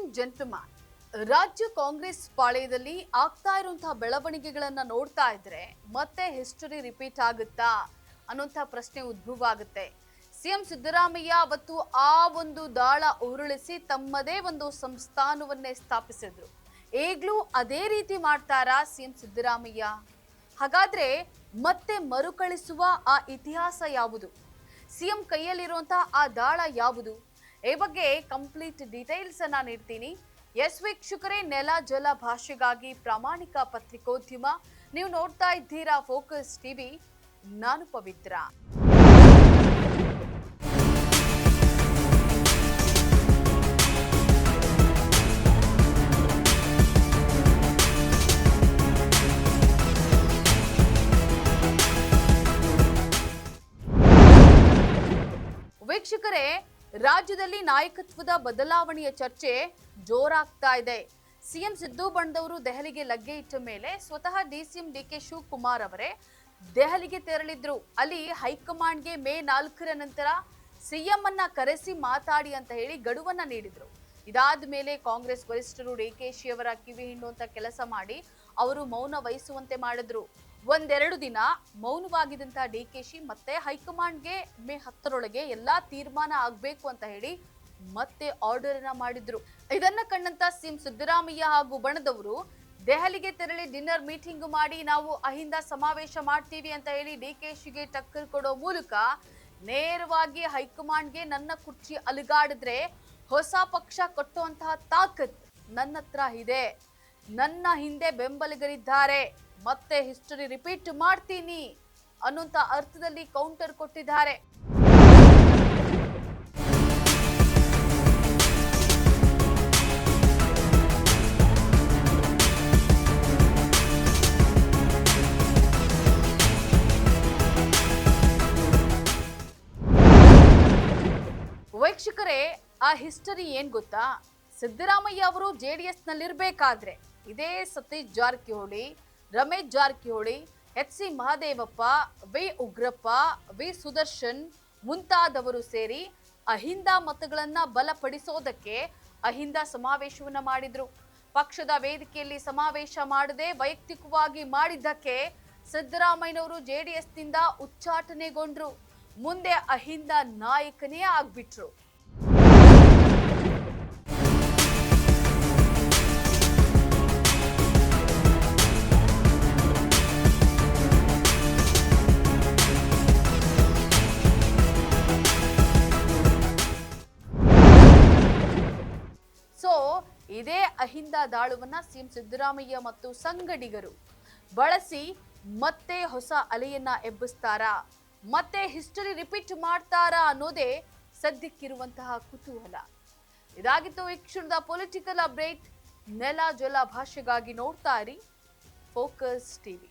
And gentleman, ರಾಜ್ಯ ಕಾಂಗ್ರೆಸ್ ಪಾಳೆಯದಲ್ಲಿ ಆಗ್ತಾ ಇರುವಂತಹ ಬೆಳವಣಿಗೆಗಳನ್ನ ನೋಡ್ತಾ ಇದ್ರೆ ಮತ್ತೆ ಹಿಸ್ಟರಿ ರಿಪೀಟ್ ಆಗುತ್ತಾ ಅನ್ನುವಂತಹ ಪ್ರಶ್ನೆ ಉದ್ಭವ ಆಗುತ್ತೆ. ಸಿಎಂ ಸಿದ್ದರಾಮಯ್ಯ ಅವತ್ತು ಆ ಒಂದು ದಾಳ ಉರುಳಿಸಿ ತಮ್ಮದೇ ಒಂದು ಸಂಸ್ಥಾನವನ್ನೇ ಸ್ಥಾಪಿಸಿದ್ರು. ಈಗಲೂ ಅದೇ ರೀತಿ ಮಾಡ್ತಾರಾ ಸಿಎಂ ಸಿದ್ದರಾಮಯ್ಯ? ಹಾಗಾದ್ರೆ ಮತ್ತೆ ಮರುಕಳಿಸುವ ಆ ಇತಿಹಾಸ ಯಾವುದು? ಸಿಎಂ ಕೈಯಲ್ಲಿರುವಂತಹ ಆ ದಾಳ ಯಾವುದು? ಈ ಬಗ್ಗೆ ಕಂಪ್ಲೀಟ್ ಡೀಟೇಲ್ಸ್ ಅನ್ನ ನೀಡ್ತೀನಿ. ಎಸ್ ವೀಕ್ಷಕರೇ, ನೆಲ ಜಲ ಭಾಷೆಗಾಗಿ ಪ್ರಾಮಾಣಿಕ ಪತ್ರಿಕೋದ್ಯಮ. ನೀವು ನೋಡ್ತಾ ಇದ್ದೀರಾ ಫೋಕಸ್ ಟಿವಿ. ನಾನು ಪವಿತ್ರ. ವೀಕ್ಷಕರೇ, ರಾಜ್ಯದಲ್ಲಿ ನಾಯಕತ್ವದ ಬದಲಾವಣೆಯ ಚರ್ಚೆ ಜೋರಾಗ್ತಾ ಇದೆ. ಸಿಎಂ ಸಿದ್ದು ಬಣದವರು ದೆಹಲಿಗೆ ಲಗ್ಗೆ ಇಟ್ಟ ಮೇಲೆ ಸ್ವತಃ ಡಿಸಿಎಂ ಡಿಕೆ ಶಿವಕುಮಾರ್ ಅವರೇ ದೆಹಲಿಗೆ ತೆರಳಿದ್ರು. ಅಲ್ಲಿ ಹೈಕಮಾಂಡ್ಗೆ ಮೇ 4ರ ನಂತರ ಸಿಎಂ ಅನ್ನ ಕರೆಸಿ ಮಾತಾಡಿ ಅಂತ ಹೇಳಿ ಗಡುವನ್ನ ನೀಡಿದ್ರು. ಇದಾದ ಮೇಲೆ ಕಾಂಗ್ರೆಸ್ ವರಿಷ್ಠರು ಡಿಕೆಶಿ ಅವರ ಕಿವಿ ಹಿಂಡುವಂತ ಕೆಲಸ ಮಾಡಿ ಅವರು ಮೌನ ವಹಿಸುವಂತೆ ಮಾಡಿದ್ರು. ಒಂದೆರಡು ದಿನ ಮೌನವಾಗಿದ್ದಂತ ಡಿಕೆಶಿ ಮತ್ತೆ ಹೈಕಮಾಂಡ್ಗೆ ಮೇ 10ರೊಳಗೆ ಎಲ್ಲಾ ತೀರ್ಮಾನ ಆಗ್ಬೇಕು ಅಂತ ಹೇಳಿ ಮತ್ತೆ ಆರ್ಡರ್ ಅನ್ನ ಮಾಡಿದ್ರು. ಇದನ್ನ ಕಂಡಂತ ಸಿಎಂ ಸಿದ್ದರಾಮಯ್ಯ ಹಾಗೂ ಬಣದವರು ದೆಹಲಿಗೆ ತೆರಳಿ ಡಿನ್ನರ್ ಮೀಟಿಂಗ್ ಮಾಡಿ ನಾವು ಅಹಿಂದ ಸಮಾವೇಶ ಮಾಡ್ತೀವಿ ಅಂತ ಹೇಳಿ ಡಿಕೆಶಿಗೆ ಟಕ್ಕರ್ ಕೊಡೋ ಮೂಲಕ ನೇರವಾಗಿ ಹೈಕಮಾಂಡ್ಗೆ ನನ್ನ ಕುರ್ಚಿ ಅಲುಗಾಡಿದ್ರೆ ಹೊಸ ಪಕ್ಷ ಕಟ್ಟುವಂತಹ ತಾಕತ್ ನನ್ನ ಹತ್ರ ಇದೆ, ನನ್ನ ಹಿಂದೆ ಬೆಂಬಲಿಗರಿದ್ದಾರೆ, ಮತ್ತೆ ಹಿಸ್ಟರಿ ರಿಪೀಟ್ ಮಾಡ್ತೀನಿ ಅನ್ನುವಂತ ಅರ್ಥದಲ್ಲಿ ಕೌಂಟರ್ ಕೊಟ್ಟಿದ್ದಾರೆ. ವೀಕ್ಷಕರೇ, ಆ ಹಿಸ್ಟರಿ ಏನ್ ಗೊತ್ತಾ? ಸಿದ್ದರಾಮಯ್ಯ ಅವರು ಜೆಡಿಎಸ್ ನಲ್ಲಿರ್ಬೇಕಾದ್ರೆ ಇದೇ ಸತೀಶ್ ಜಾರಕಿಹೊಳಿ, ರಮೇಶ್ ಜಾರಕಿಹೊಳಿ, ಎಚ್.ಸಿ. ಮಹದೇವಪ್ಪ, ವಿ ಉಗ್ರಪ್ಪ, ವಿ ಸುದರ್ಶನ್ ಮುಂತಾದವರು ಸೇರಿ ಅಹಿಂದ ಮತಗಳನ್ನ ಬಲಪಡಿಸೋದಕ್ಕೆ ಅಹಿಂದ ಸಮಾವೇಶವನ್ನ ಮಾಡಿದ್ರು. ಪಕ್ಷದ ವೇದಿಕೆಯಲ್ಲಿ ಸಮಾವೇಶ ಮಾಡದೆ ವೈಯಕ್ತಿಕವಾಗಿ ಮಾಡಿದ್ದಕ್ಕೆ ಸಿದ್ದರಾಮಯ್ಯನವರು ಜೆಡಿಎಸ್ನಿಂದ ಉಚ್ಚಾಟನೆಗೊಂಡ್ರು. ಮುಂದೆ ಅಹಿಂದ ನಾಯಕನೇ ಆಗ್ಬಿಟ್ರು. ಸೊ ಇದೇ ಅಹಿಂದ ದಾಳುವನ್ನ ಸಿಎಂ ಸಿದ್ದರಾಮಯ್ಯ ಮತ್ತು ಸಂಗಡಿಗರು ಬಳಸಿ ಮತ್ತೆ ಹೊಸ ಅಲೆಯನ್ನ ಎಬ್ಬಿಸ್ತಾರಾ, ಮತ್ತೆ ಹಿಸ್ಟರಿ ರಿಪೀಟ್ ಮಾಡ್ತಾರಾ ಅನ್ನೋದೇ ಸದ್ಯಕ್ಕಿರುವಂತಹ ಕುತೂಹಲ. ಇದಾಗಿತ್ತು ಈ ಕ್ಷಣದ ಪೊಲಿಟಿಕಲ್ ಅಪ್ಡೇಟ್. ನೆಲ ಜಲ ಭಾಷೆಗಾಗಿ ನೋಡ್ತಾ ಇರಿ ಫೋಕಸ್ ಟಿವಿ.